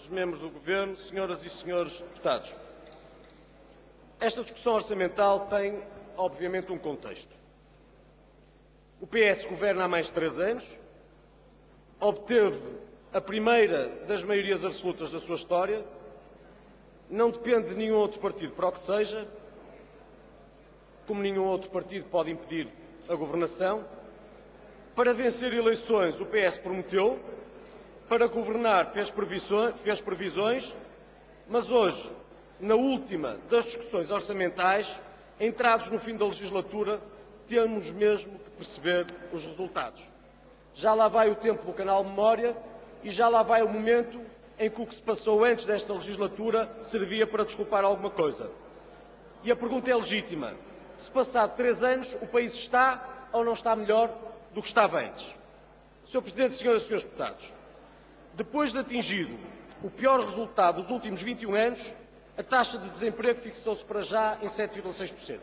Presidentes, membros do Governo, senhoras e senhores deputados. Esta discussão orçamental tem, obviamente, um contexto. O PS governa há mais de 3 anos, obteve a primeira das maiorias absolutas da sua história, não depende de nenhum outro partido para o que seja, como nenhum outro partido pode impedir a governação. Para vencer eleições, o PS prometeu, para governar fez previsões, mas hoje, na última das discussões orçamentais, entrados no fim da legislatura, temos mesmo que perceber os resultados. Já lá vai o tempo do canal Memória e já lá vai o momento em que o que se passou antes desta legislatura servia para desculpar alguma coisa. E a pergunta é legítima. Se passado 3 anos o país está ou não está melhor do que estava antes? Sr. Presidente, senhoras e senhores deputados, depois de atingido o pior resultado dos últimos 21 anos, a taxa de desemprego fixou-se para já em 7,6%.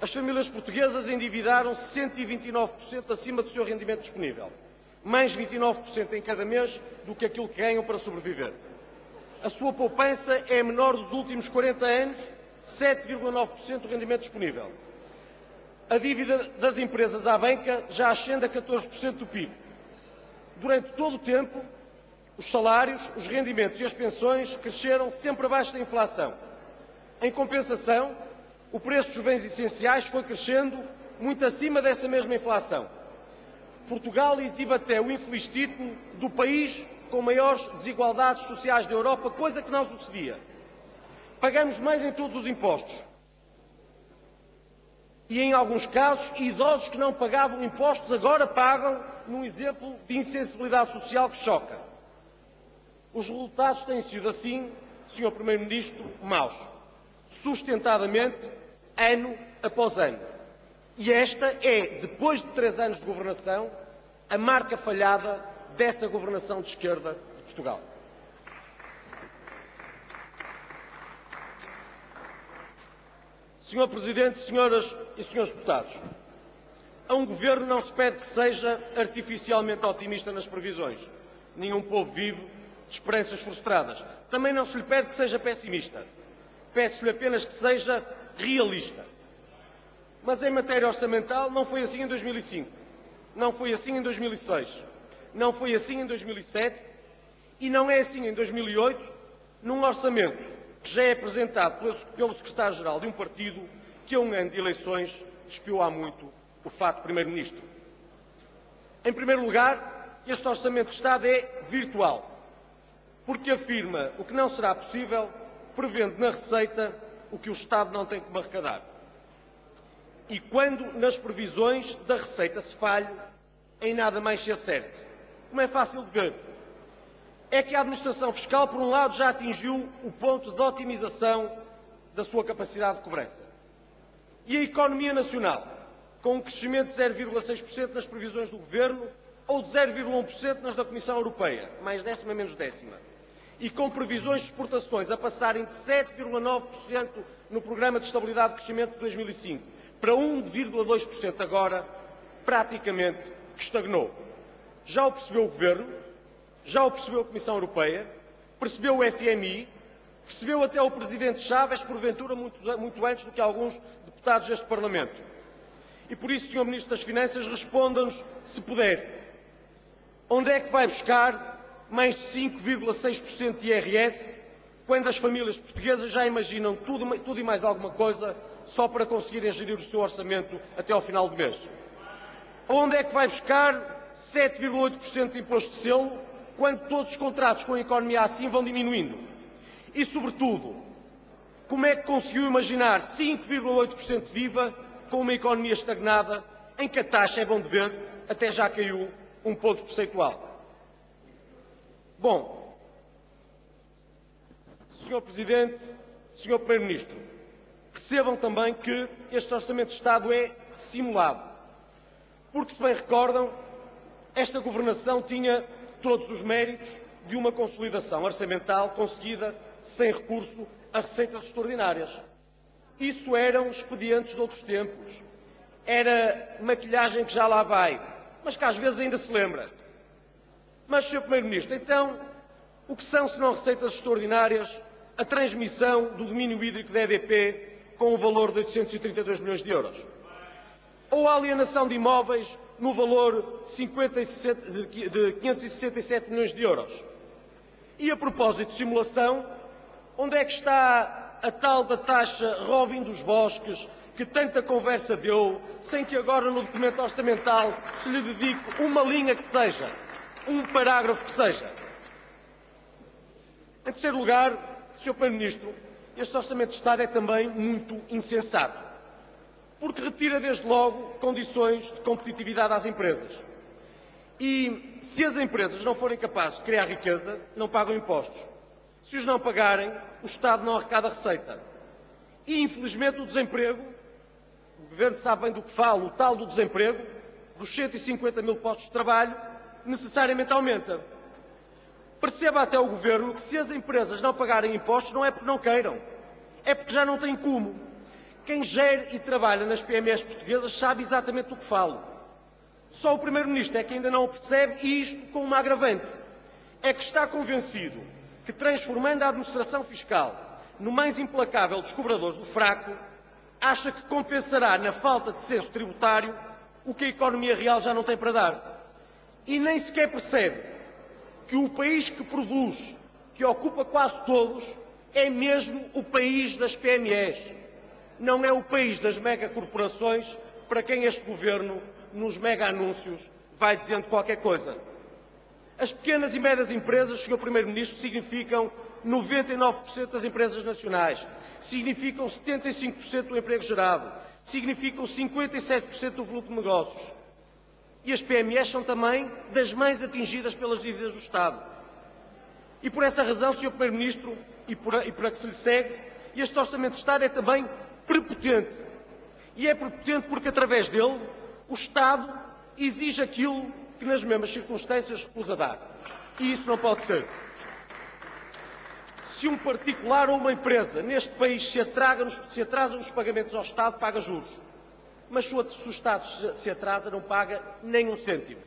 As famílias portuguesas endividaram-se 129% acima do seu rendimento disponível, mais 29% em cada mês do que aquilo que ganham para sobreviver. A sua poupança é a menor dos últimos 40 anos, 7,9% do rendimento disponível. A dívida das empresas à banca já ascende a 14% do PIB. Durante todo o tempo, os salários, os rendimentos e as pensões cresceram sempre abaixo da inflação. Em compensação, o preço dos bens essenciais foi crescendo muito acima dessa mesma inflação. Portugal exibe até o infeliz título do país com maiores desigualdades sociais da Europa, coisa que não sucedia. Pagamos mais em todos os impostos. E, em alguns casos, idosos que não pagavam impostos agora pagam, num exemplo de insensibilidade social que choca. Os resultados têm sido assim, Sr. Primeiro-Ministro, maus. Sustentadamente, ano após ano. E esta é, depois de 3 anos de governação, a marca falhada dessa governação de esquerda de Portugal. Sr. Presidente, senhoras e senhores deputados, a um governo não se pede que seja artificialmente otimista nas previsões. Nenhum povo vive de esperanças frustradas. Também não se lhe pede que seja pessimista. Pede-se-lhe apenas que seja realista. Mas em matéria orçamental não foi assim em 2005, não foi assim em 2006, não foi assim em 2007 e não é assim em 2008, num orçamento que já é apresentado pelo secretário-geral de um partido que a um ano de eleições despiu há muito o fato de Primeiro-Ministro. Em primeiro lugar, este orçamento de Estado é virtual, porque afirma o que não será possível, prevendo na receita o que o Estado não tem como arrecadar. E quando nas previsões da receita se falha, em nada mais se acerte. Como é fácil de ver, é que a administração fiscal, por um lado, já atingiu o ponto de otimização da sua capacidade de cobrança. E a economia nacional, com um crescimento de 0,6% nas previsões do Governo ou de 0,1% nas da Comissão Europeia, mais décima menos décima, e com previsões de exportações a passarem de 7,9% no Programa de Estabilidade e Crescimento de 2005 para 1,2% agora, praticamente estagnou. Já o percebeu o Governo, já o percebeu a Comissão Europeia, percebeu o FMI, percebeu até o Presidente Chaves, porventura muito antes do que alguns deputados deste Parlamento. E por isso, Sr. Ministro das Finanças, responda-nos, se puder, onde é que vai buscar mais de 5,6% de IRS, quando as famílias portuguesas já imaginam tudo e mais alguma coisa só para conseguirem gerir o seu orçamento até ao final do mês? Onde é que vai buscar 7,8% de imposto de selo, quando todos os contratos com a economia assim vão diminuindo? E, sobretudo, como é que conseguiu imaginar 5,8% de IVA com uma economia estagnada, em que a taxa, é bom de ver, até já caiu 1 ponto percentual? Bom, Sr. Presidente, Sr. Primeiro-Ministro, percebam também que este Orçamento de Estado é simulado. Porque, se bem recordam, esta governação tinha todos os méritos de uma consolidação orçamental conseguida sem recurso a receitas extraordinárias. Isso eram expedientes de outros tempos. Era maquilhagem que já lá vai, mas que às vezes ainda se lembra. Mas, Sr. Primeiro-Ministro, então, O que são, se não receitas extraordinárias, a transmissão do domínio hídrico da EDP com o valor de 832 milhões de euros? Ou a alienação de imóveis no valor de 567 milhões de euros? E a propósito de simulação, onde é que está a tal da taxa Robin dos Bosques, que tanta conversa deu, sem que agora no documento orçamental se lhe dedique uma linha que seja, um parágrafo que seja? Em terceiro lugar, Sr. Primeiro-Ministro, este Orçamento de Estado é também muito insensato, porque retira desde logo condições de competitividade às empresas. E se as empresas não forem capazes de criar riqueza, não pagam impostos. Se os não pagarem, o Estado não arrecada receita. E, infelizmente, o desemprego, o Governo sabe bem do que fala, o tal do desemprego, dos 150 mil postos de trabalho, necessariamente aumenta. Perceba até o Governo que se as empresas não pagarem impostos não é porque não queiram, é porque já não têm como. Quem gere e trabalha nas PMEs portuguesas sabe exatamente do que falo. Só o Primeiro-Ministro é que ainda não o percebe, e isto com uma agravante. É que está convencido que, transformando a administração fiscal no mais implacável dos cobradores do fraco, acha que compensará na falta de senso tributário o que a economia real já não tem para dar. E nem sequer percebe que o país que produz, que ocupa quase todos, é mesmo o país das PMEs. Não é o país das megacorporações, para quem este Governo, nos mega-anúncios, vai dizendo qualquer coisa. As pequenas e médias empresas, Sr. Primeiro-Ministro, significam 99% das empresas nacionais, significam 75% do emprego gerado, significam 57% do volume de negócios. E as PMEs são também das mais atingidas pelas dívidas do Estado. E por essa razão, Sr. Primeiro-Ministro, e por a que se lhe segue, este Orçamento de Estado é também prepotente. E é prepotente porque, através dele, o Estado exige aquilo que, nas mesmas circunstâncias, recusa dar. E isso não pode ser. Se um particular ou uma empresa neste país se atrasa nos pagamentos ao Estado, paga juros. Mas se o Estado se atrasa, não paga nem um cêntimo.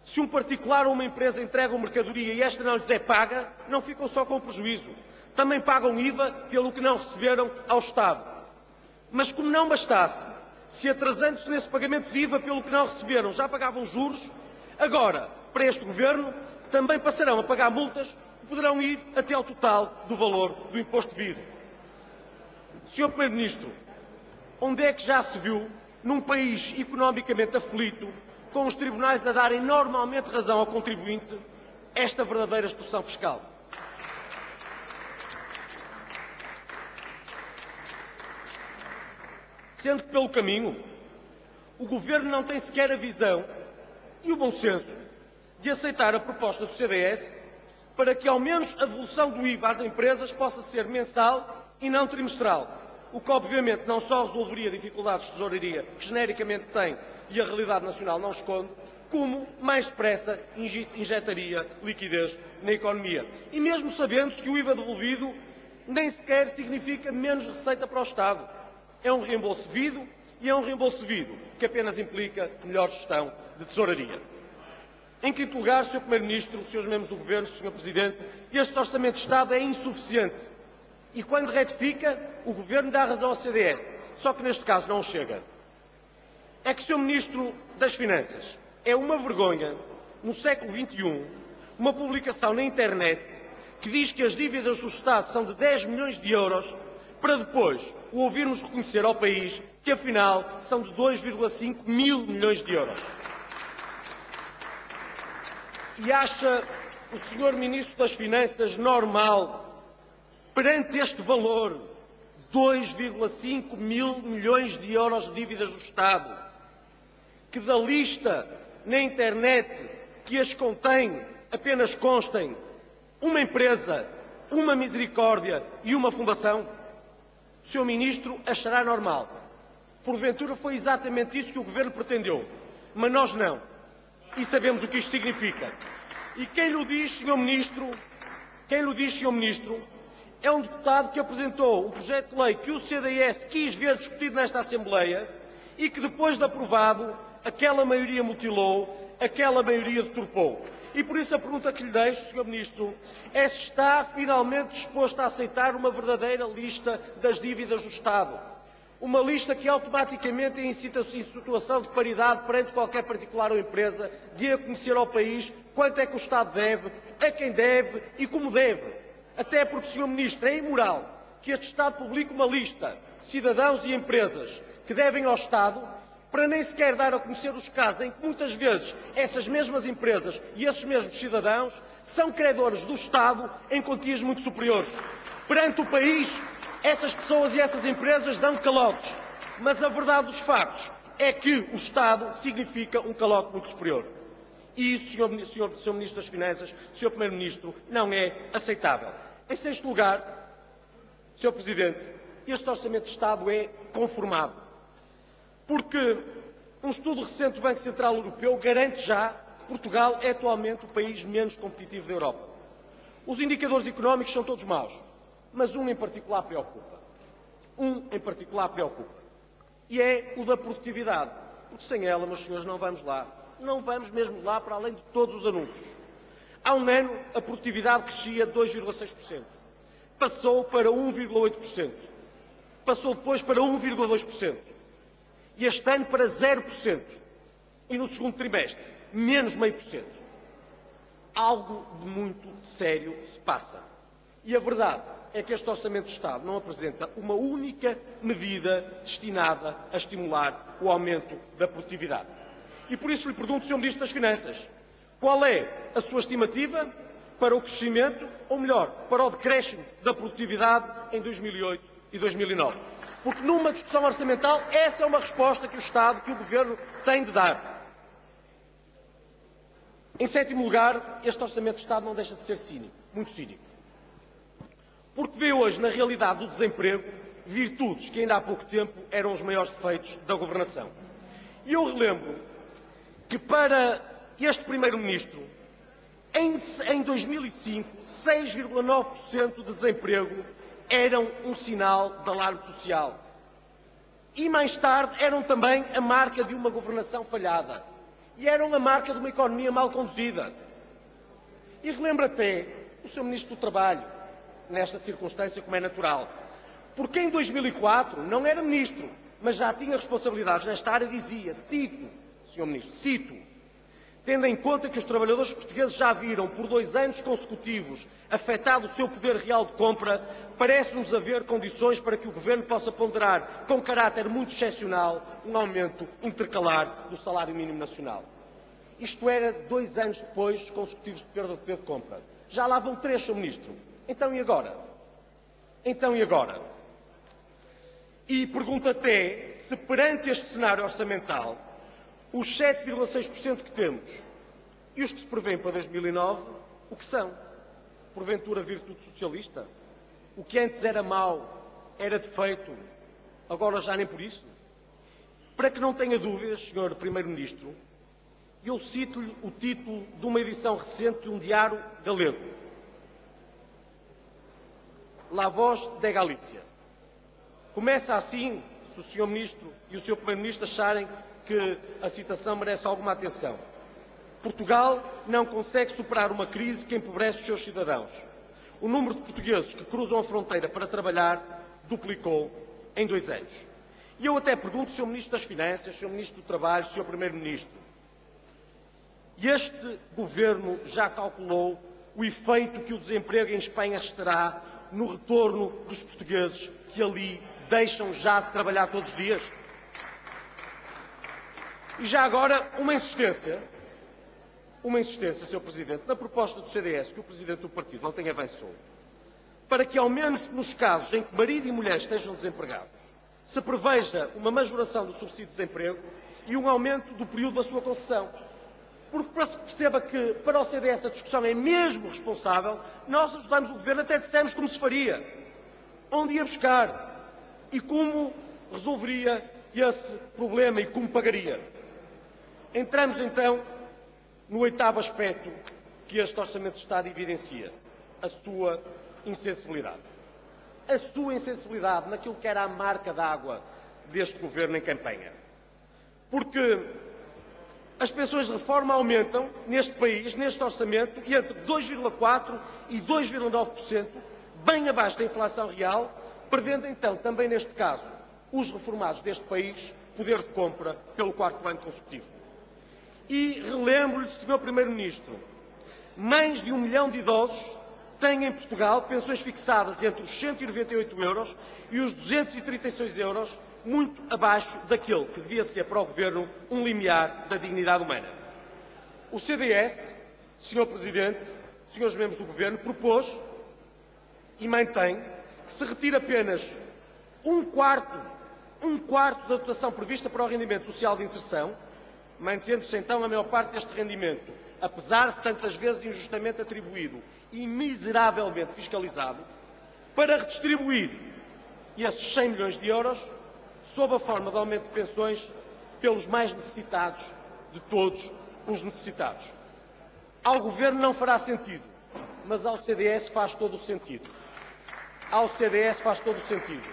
Se um particular ou uma empresa entrega uma mercadoria e esta não lhes é paga, não ficam só com prejuízo. Também pagam IVA pelo que não receberam ao Estado. Mas como não bastasse, se atrasando-se nesse pagamento de IVA pelo que não receberam já pagavam juros, agora, para este Governo, também passarão a pagar multas que poderão ir até ao total do valor do imposto de vida. Sr. Primeiro-Ministro, onde é que já se viu, num país economicamente aflito, com os tribunais a darem normalmente razão ao contribuinte, esta verdadeira extorsão fiscal? Sendo que, pelo caminho, o Governo não tem sequer a visão e o bom senso de aceitar a proposta do CDS para que, ao menos, a devolução do IVA às empresas possa ser mensal e não trimestral, o que, obviamente, não só resolveria dificuldades de tesouraria que genericamente tem e a realidade nacional não esconde, como, mais depressa, injetaria liquidez na economia. E mesmo sabendo que o IVA devolvido nem sequer significa menos receita para o Estado. É um reembolso devido, e é um reembolso devido que apenas implica melhor gestão de tesouraria. Em quinto lugar, Sr. Primeiro-Ministro, Srs. membros do Governo, Sr. Presidente, este Orçamento de Estado é insuficiente. E quando retifica, o Governo dá razão ao CDS, só que neste caso não chega. É que, Sr. Ministro das Finanças, é uma vergonha, no século XXI, uma publicação na internet que diz que as dívidas do Estado são de 10 milhões de euros, para depois o ouvirmos reconhecer ao país que, afinal, são de 2,5 mil milhões de euros. E acha o Sr. Ministro das Finanças normal, perante este valor, 2,5 mil milhões de euros de dívidas do Estado, que da lista na internet que as contém apenas constem uma empresa, uma misericórdia e uma fundação? O Sr. Ministro achará normal. Porventura foi exatamente isso que o Governo pretendeu, mas nós não. E sabemos o que isto significa. E quem lhe diz, Sr. Ministro, é um deputado que apresentou o projeto de lei que o CDS quis ver discutido nesta Assembleia e que, depois de aprovado, aquela maioria mutilou, aquela maioria deturpou. E por isso a pergunta que lhe deixo, Sr. Ministro, é se está finalmente disposto a aceitar uma verdadeira lista das dívidas do Estado. Uma lista que automaticamente em situação de paridade perante qualquer particular ou empresa dê a conhecer ao país quanto é que o Estado deve, a quem deve e como deve. Até porque, Sr. Ministro, é imoral que este Estado publique uma lista de cidadãos e empresas que devem ao Estado para nem sequer dar a conhecer os casos em que muitas vezes essas mesmas empresas e esses mesmos cidadãos são credores do Estado em quantias muito superiores. Perante o país, essas pessoas e essas empresas dão calotes, mas a verdade dos factos é que o Estado significa um calote muito superior. E isso, Sr. Ministro das Finanças, Sr. Primeiro-Ministro, não é aceitável. Em sexto lugar, Sr. Presidente, este Orçamento de Estado é conformado, porque um estudo recente do Banco Central Europeu garante já que Portugal é atualmente o país menos competitivo da Europa. Os indicadores económicos são todos maus, mas um em particular preocupa. E é o da produtividade. Porque sem ela, meus senhores, não vamos lá. Não vamos mesmo lá, para além de todos os anúncios. Há um ano, a produtividade crescia 2,6%. Passou para 1,8%. Passou depois para 1,2%. E este ano para 0%. E no segundo trimestre, menos 0,5%. Algo de muito sério se passa. E a verdade é que este Orçamento de Estado não apresenta uma única medida destinada a estimular o aumento da produtividade. E por isso lhe pergunto, Sr. Ministro das Finanças, qual é a sua estimativa para o crescimento, ou melhor, para o decréscimo da produtividade em 2008 e 2009? Porque numa discussão orçamental, essa é uma resposta que o Estado, que o Governo tem de dar. Em sétimo lugar, este Orçamento de Estado não deixa de ser cínico, muito cínico. Porque vê hoje, na realidade do desemprego, virtudes que ainda há pouco tempo eram os maiores defeitos da governação. E eu relembro que para este Primeiro-Ministro, em 2005, 6,9% de desemprego eram um sinal de alarme social. E mais tarde eram também a marca de uma governação falhada. E eram a marca de uma economia mal conduzida. E relembro até o Sr. Ministro do Trabalho, nesta circunstância, como é natural. Porque em 2004 não era Ministro, mas já tinha responsabilidades nesta área, dizia, cito, Sr. Ministro, cito, tendo em conta que os trabalhadores portugueses já viram por 2 anos consecutivos afetado o seu poder real de compra, parece-nos haver condições para que o Governo possa ponderar, com caráter muito excepcional, um aumento intercalar do salário mínimo nacional. Isto era 2 anos depois consecutivos de perda de poder de compra. Já lá vão 3, Sr. Ministro. Então e agora? E pergunto até se perante este cenário orçamental, os 7,6% que temos e os que se prevêem para 2009, o que são? Porventura virtude socialista? O que antes era mau, era defeito, agora já nem por isso? Para que não tenha dúvidas, Sr. Primeiro-Ministro, eu cito-lhe o título de uma edição recente de um diário galego. La Voz de Galícia. Começa assim, se o Sr. Ministro e o Sr. Primeiro-Ministro acharem que a citação merece alguma atenção. Portugal não consegue superar uma crise que empobrece os seus cidadãos. O número de portugueses que cruzam a fronteira para trabalhar duplicou em 2 anos. E eu até pergunto, Sr. Ministro das Finanças, Sr. Ministro do Trabalho, Sr. Primeiro-Ministro, este Governo já calculou o efeito que o desemprego em Espanha terá no retorno dos portugueses que ali deixam já de trabalhar todos os dias? E já agora, uma insistência, Sr. Presidente, na proposta do CDS, que o Presidente do Partido ontem avançou, para que, ao menos nos casos em que marido e mulher estejam desempregados, se preveja uma majoração do subsídio de desemprego e um aumento do período da sua concessão. Porque para se perceba que, para o CDS, a discussão é mesmo responsável, nós ajudamos o Governo, até dissemos como se faria, onde ia buscar e como resolveria esse problema e como pagaria. Entramos, então, no 8º aspecto que este Orçamento de Estado evidencia, a sua insensibilidade. A sua insensibilidade naquilo que era a marca d'água deste Governo em campanha. Porque As pensões de reforma aumentam neste país, neste orçamento, entre 2,4% e 2,9%, bem abaixo da inflação real, perdendo então, também neste caso, os reformados deste país poder de compra pelo quarto ano consecutivo. E relembro-lhe, Sr. Primeiro-Ministro, mais de 1 milhão de idosos têm em Portugal pensões fixadas entre os 198 euros e os 236 euros, muito abaixo daquele que devia ser para o Governo um limiar da dignidade humana. O CDS, Sr. Presidente, Srs. membros do Governo, propôs e mantém que se retire apenas um quarto da dotação prevista para o rendimento social de inserção, mantendo-se então a maior parte deste rendimento, apesar de tantas vezes injustamente atribuído e miseravelmente fiscalizado, para redistribuir esses 100 milhões de euros sob a forma de aumento de pensões pelos mais necessitados de todos os necessitados. Ao Governo não fará sentido, mas ao CDS faz todo o sentido. Ao CDS faz todo o sentido.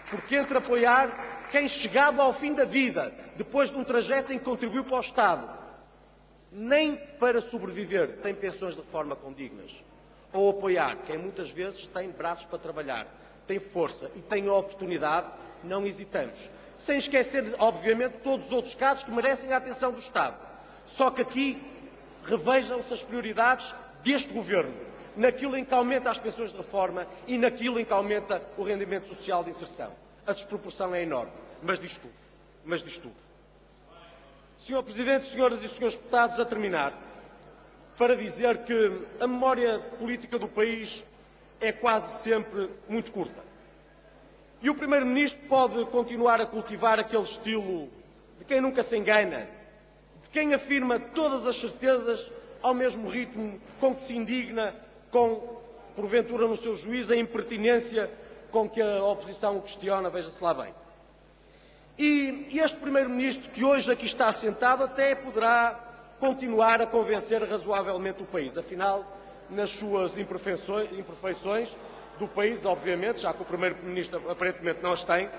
Porque entre apoiar quem chegado ao fim da vida, depois de um trajeto em que contribuiu para o Estado, nem para sobreviver tem pensões de reforma condignas, ou apoiar quem muitas vezes tem braços para trabalhar, tem força e tem a oportunidade, não hesitamos. Sem esquecer, obviamente, todos os outros casos que merecem a atenção do Estado. Só que aqui revejam-se as prioridades deste Governo, naquilo em que aumenta as pensões de reforma e naquilo em que aumenta o rendimento social de inserção. A desproporção é enorme, mas diz tudo. Mas diz tudo. Sr. Presidente, Senhoras e Senhores Deputados, a terminar, para dizer que a memória política do país é quase sempre muito curta. E o Primeiro-Ministro pode continuar a cultivar aquele estilo de quem nunca se engana, de quem afirma todas as certezas ao mesmo ritmo com que se indigna com, porventura no seu juízo, a impertinência com que a oposição o questiona, veja-se lá bem. E este Primeiro-Ministro, que hoje aqui está sentado, até poderá continuar a convencer razoavelmente o país. Afinal, nas suas imperfeições do país, obviamente, já que o Primeiro-Ministro aparentemente não as tem,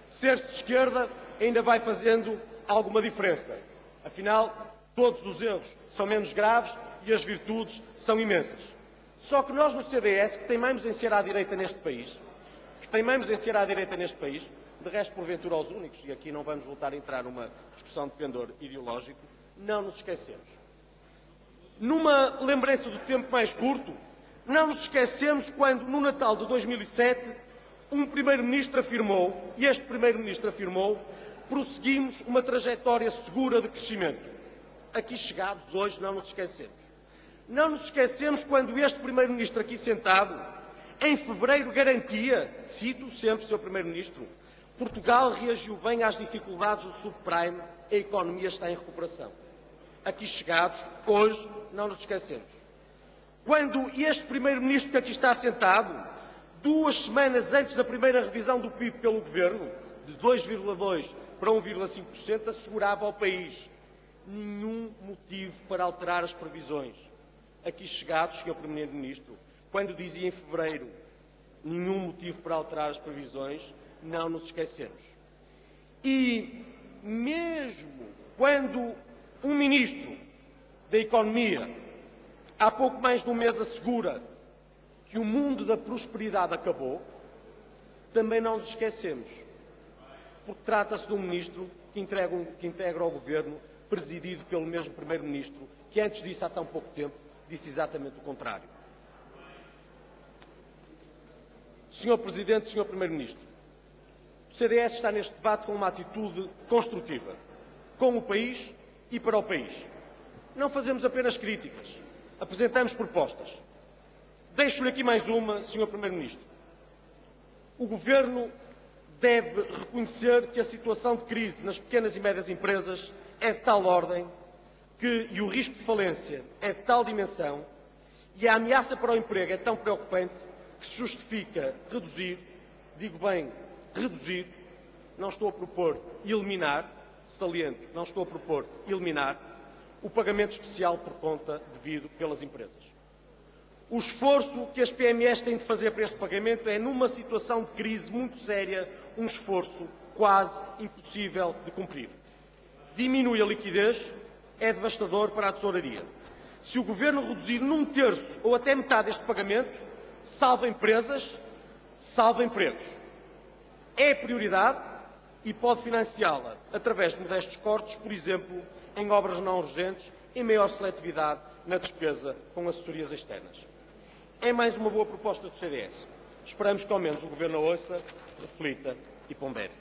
ser-se de esquerda ainda vai fazendo alguma diferença. Afinal, todos os erros são menos graves e as virtudes são imensas. Só que nós no CDS, que teimamos em ser à direita neste país, de resto, porventura, aos únicos, e aqui não vamos voltar a entrar numa discussão de pendor ideológico, não nos esquecemos. Numa lembrança do tempo mais curto, não nos esquecemos quando, no Natal de 2007, um Primeiro-Ministro afirmou, e este Primeiro-Ministro afirmou, prosseguimos uma trajetória segura de crescimento. Aqui chegados, hoje, não nos esquecemos. Não nos esquecemos quando este Primeiro-Ministro aqui sentado, em fevereiro, garantia, cito sempre, Sr. Primeiro-Ministro, Portugal reagiu bem às dificuldades do subprime, a economia está em recuperação. Aqui chegados, hoje, não nos esquecemos. Quando este Primeiro-Ministro que aqui está sentado, 2 semanas antes da primeira revisão do PIB pelo Governo, de 2,2% para 1,5%, assegurava ao país nenhum motivo para alterar as previsões. Aqui chegados, Sr. Primeiro-Ministro, quando dizia em fevereiro nenhum motivo para alterar as previsões, não nos esquecemos. E mesmo quando um Ministro da Economia, há pouco mais de um mês, assegura que o mundo da prosperidade acabou, também não nos esquecemos, porque trata-se de um Ministro que integra o Governo, presidido pelo mesmo Primeiro-Ministro, que antes disso, há tão pouco tempo, disse exatamente o contrário. Sr. Presidente, Sr. Primeiro-Ministro, o CDS está neste debate com uma atitude construtiva, com o país e para o país. Não fazemos apenas críticas, apresentamos propostas. Deixo-lhe aqui mais uma, Sr. Primeiro-Ministro. O Governo deve reconhecer que a situação de crise nas pequenas e médias empresas é de tal ordem e o risco de falência é de tal dimensão e a ameaça para o emprego é tão preocupante que se justifica reduzir, digo bem, reduzir, não estou a propor eliminar, saliento, não estou a propor eliminar, o pagamento especial por conta devido pelas empresas. O esforço que as PMEs têm de fazer para este pagamento é, numa situação de crise muito séria, um esforço quase impossível de cumprir. Diminui a liquidez é devastador para a tesouraria. Se o Governo reduzir num terço ou até metade este pagamento, salva empresas, salva empregos. É prioridade e pode financiá-la através de modestos cortes, por exemplo, em obras não urgentes e maior seletividade na despesa com assessorias externas. É mais uma boa proposta do CDS. Esperamos que ao menos o Governo a ouça, reflita e pondere.